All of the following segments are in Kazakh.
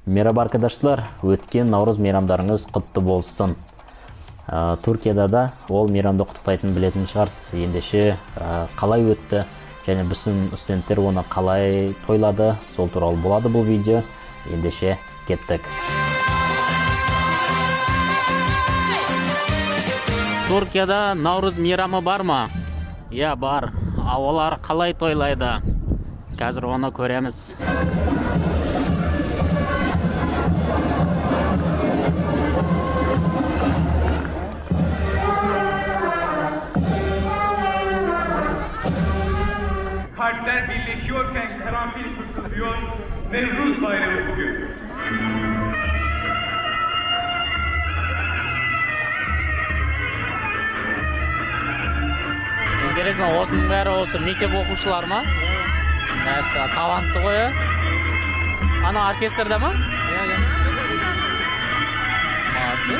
Merhaba arkadaşlar, өткен Наурыз мейрамдарыңыз құтты болсын. Түркияда да ол мейрамды құттықтайтын білетін шығарсыз. Ендеше қалай өтті және біздің студенттер оны қалай тойлады, сол туралы болады бұл видео. Ендеше кеттік. Түркияда Наурыз мейрамы бар ма? Я, бар. Олар қалай тойлайды? Қазір оны көреміз. Kalpler birleşiyorken karanfil fısıldıyor, Nevruz bayramı bugün. Интересно, осының бәрі осы мектеп оқушылар ма? Мәсі, талантты ғой, Ана оркестрда ма? Молодцы.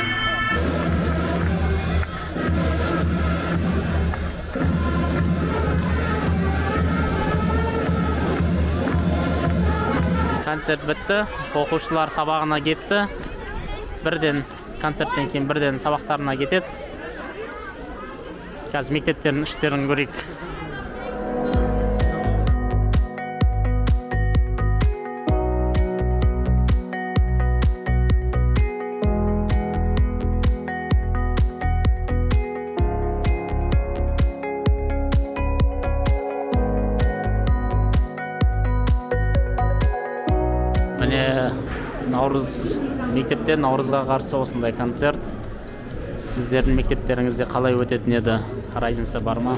Концерт бітті, оқушылар сабағына кетті. Бірден концерттен кейін бірден сабақтарына кетеді. Қазір мектептердің іштерін көрейік. Міне Наурыз мектепте Наурызға қарсы осындай концерт. Сіздердің мектептеріңізде қалай өтетін еді? Разница бар ма?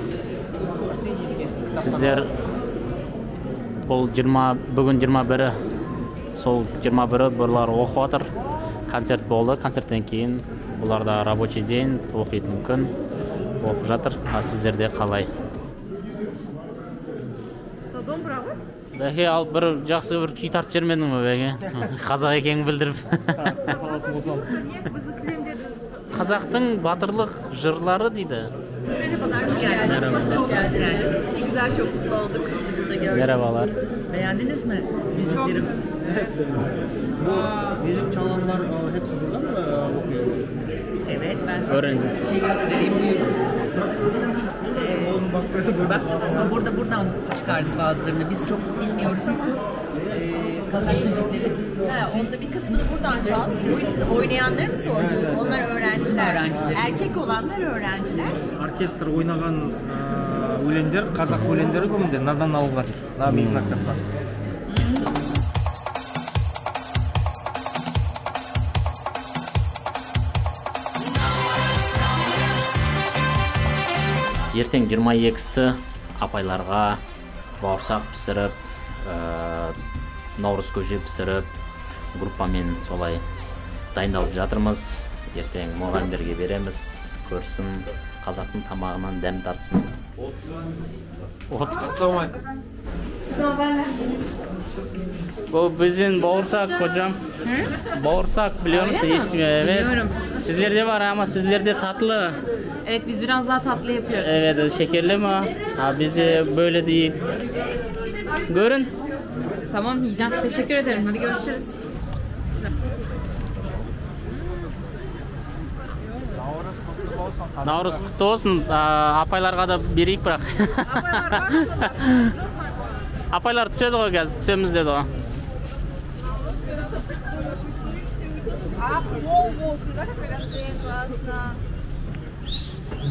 Сіздер бұл бүгін 21-і, сол 21-і бұлар оқып отыр. Концерт болды. Концерттен кейін бұларда рабочий день, оқитын күн оқып жатыр. А сіздерде қалай? Бәке, ал бір жақсы бір күй тартып жермедің бе, бәке? Қазақ екенін білдіріп. Қазақтың батырлық жырлары дейді. Merhabalar, hoş geldiniz. Nasıl geldiniz? Ne güzel, çok mutlu olduk sizi burada gördük. Merhabalar. Beğendiniz mi müzikleri? Bu müzik çalanlar hepsi burada mı okuyor? Evet, ben size Öğrendim. göstereyim. Buyurun. Bak, buradan çıkardık bazılarını. Biz çok bilmiyoruz ama Kazak müzikleri. Onda bir kısmını buradan çal. Bu siz oynayanları mı sordunuz? Onlar öğrenciler. Erkek olanlar öğrenciler. Orkestr oynagan өлеңдер, қазақ өлеңдері көбінде надан алынған, намин плакаттан. Ертең 22-сі апайларға бауырсақ пісіріп, наурыз көже пісіріп, группамен солай дайындалып жатырмыз. Ертең мұғалімдерге береміз, көрсін, қазақтың тамағынан дәм тартсын. Bu bizim bağırsak hocam. Bağırsak biliyor musun ismi? Evet. Biliyorum. Sizlerde var ama sizlerde tatlı. Evet, biz biraz daha tatlı yapıyoruz. Evet, şekerli mi? Ha, bize böyle değil. Görün. Tamam, yiyeceğim. Teşekkür ederim. Hadi görüşürüz. Nauruz құтты olsun. Апайларға да берейік бірақ. Апайлар түседі ғой қазір, түсеміз деді ғой.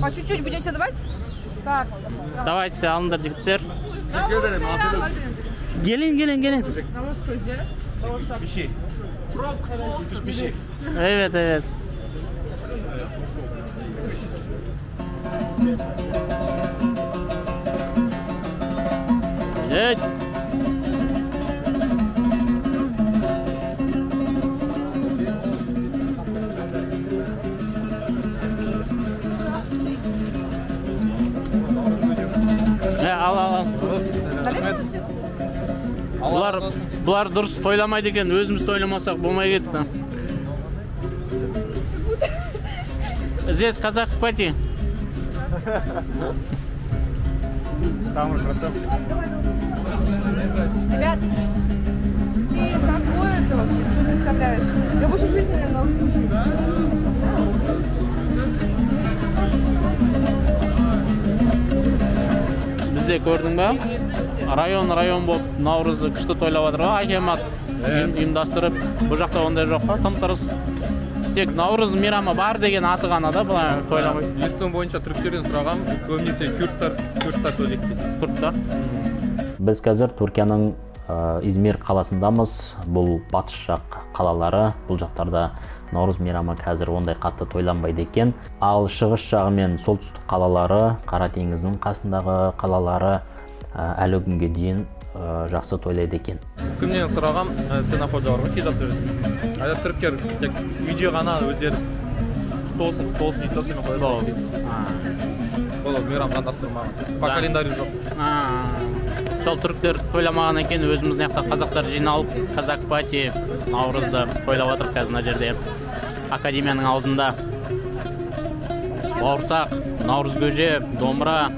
По чуть-чуть будем все давать? Так. Давайте, алыңдар жігіттер. Gelin. Evet. Evet. Al. Бұлар дұрыс тойламайды екен, өзіміз тойламасақ болмай кетті. Здесь казах пати. Ребят, Какое это вообще? Что ты представляешь? Я больше жизни не Bizde gördün bä? Rayon bolup Navruzdu күчтүү тойлап атыр. Акемат уюмдаштырып, бул жакта ондай жок. Тым-тырыс. Тек Наурыз мейрамы бар деген аты гана да булай тойлабай. Листон боюнча түрктерден сурагам, көбүнесе күрттар тойлойт дейт. Күрттар. Біз қазір Түркияның Измир қаласындамыз. Бұл батыс жақ қалалары, бұл жақтарда Наурыз мейрамы қазір ондай қатты тойланбайды екен. Ал шығыс жағы мен солтүстік қалалары, Қара теңіздің қасындағы қалалары әлі күнге дейін жақсы тойлайды екен. Кімнен сұрағам, сенафожаларға хижап жүреді. Айда түріктер тек үйде ғана өздері құтты болсын дейді, сосын қойды. Ол мейрам заңдастырмаған. По календарю жоқ. Сол түріктер тойламаған екен, өзіміздің жақта қазақтар жиналып, қазақ пати Наурызды тойлап жатыр қазір мына жерде. Академияның алдында бауырсақ, Наурыз көже, домбыра.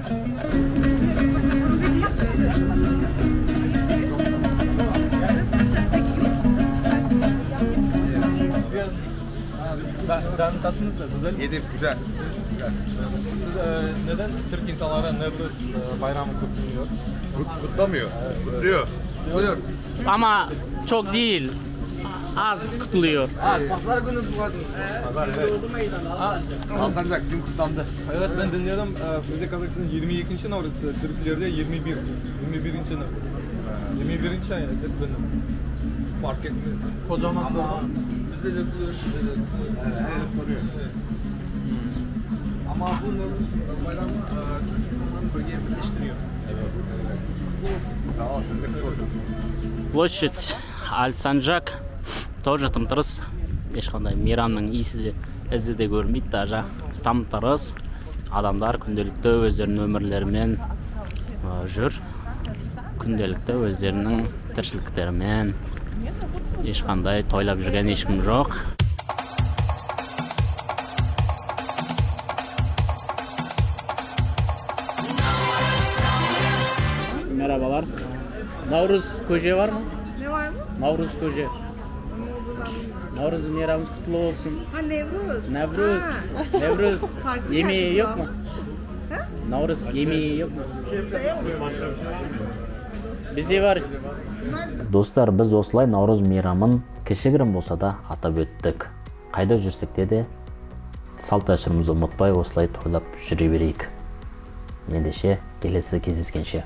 Yedim, güzel. Neden Türk insanları Nevruz bayramı kutluyor? Kutlamıyor. Kutluyor. Ama çok değil. Az kutluyor. Pazar günü kutladınız. Pazar, evet. Alsancak gün kutlandı. Evet, ben dinledim. Özde Kazakistan'ın 22. Navruz, Türklerde 21. 21. ay benim. Fark etmez. Kocaman sorun. Bizde de kutluyor, sizde de kutluyor. Evet, soruyor. Ama bu bayram Türk insanlarını bölgeye birleştiriyor. Sağ ol, sen de kutlu olsun. Площадь Аль-Санжак тоже тым-тырыс. Ешқандай мейрамның ізі де көрінбейді, даже тым-тырыс. Адамдар күнделікті өздерінің өмірлерімен жүр. Күнделікті өздерінің тіршіліктерімен ешқандай тойлап жүрген ешкім жоқ. Merhabalar. Navruz köje var mı? Ne var mı? Navruz köje. Navruz meyramımız kutlu olsun. Ha Nevruz. Nevruz. Ha. Nevruz. Farklı Yemeği yani yok bu. mu? Ha? Navruz yemeği yok mu? Bizde var. Достар, біз осылай Наурыз мейрамын кішігірім болса да атап өттік. Қайда жүрсек де салт дәстүрімізді ұмытпай осылай тойлап жүре берейік. Ендеше келесі кездескенше.